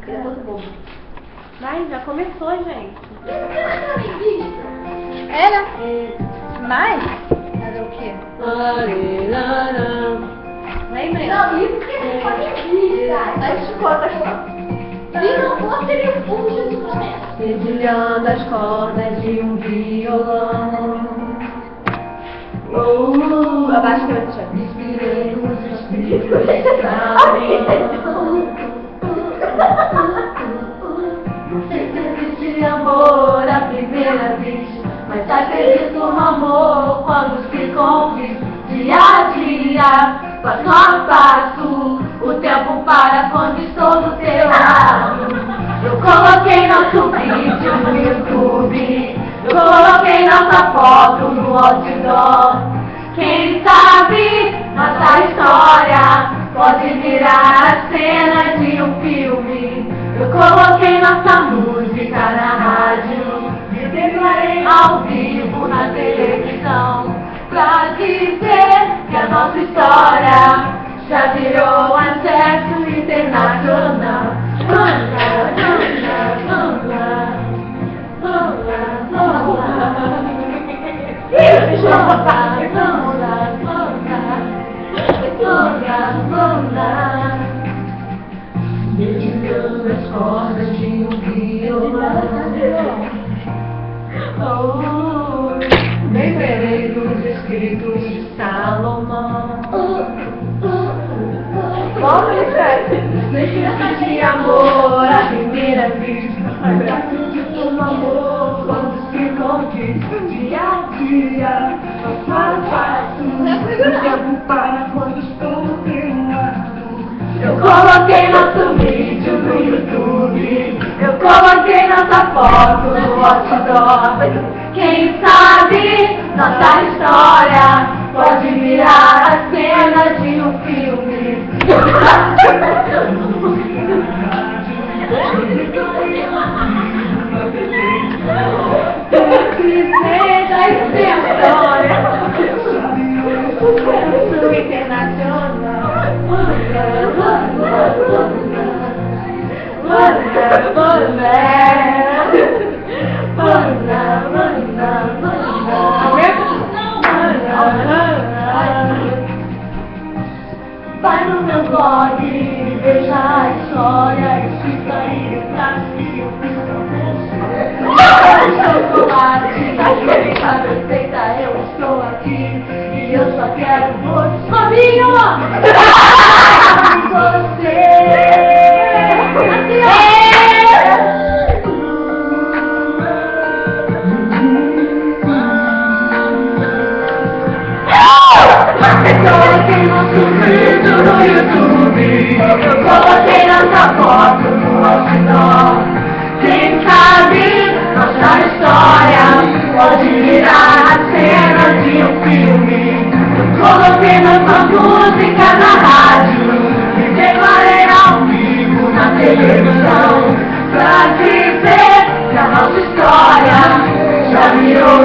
Ele é todo bobo. Vai, já começou, gente. Era? Mais? Era o quê? Lembrem? Não, isso que é pode cara. Antes de conta a história. Se não fosse, seria o fundo de Jesus Cristo. Dedilhando as cordas de um violão. Abaixa que eu te chamo. Inspirei os espíritos Não sei se existe amor à primeira vista, mas acredito no amor quando se conquista. Dia a dia, passo a passo, o tempo para quando estou do teu lado. Eu coloquei nosso vídeo no YouTube, eu coloquei nossa foto no outdoor. Quem sabe nossa história pode virar a cena de um filme. Eu coloquei nossa música na rádio e declarei ao vivo na televisão, pra dizer que a nossa história já virou acesso internacional. Dedilhando as cordas de um violão. Lembrei dos escritos de Salomão. Vamos, gente. De amor à primeira vista, mas acredito no amor quando se conquista. Dia a dia, passo a passo, o tempo para quando estou do teu lado. Eu coloquei nosso vídeo no YouTube, eu coloquei nossa foto no outdoor. Quem sabe nossa história pode virar a cena de um filme. Vai no meu blog e veja a história escrita aí pra que eu fiz com você. Chocolate, a receita perfeita, eu estou aqui e eu só quero você sozinho. Eu coloquei nosso vídeo no YouTube, eu coloquei nossa foto no outdoor. Quem sabe nossa história pode virar a cena de um filme. Eu coloquei nossa música na rádio e declarei ao vivo na televisão, pra dizer que a nossa história já virou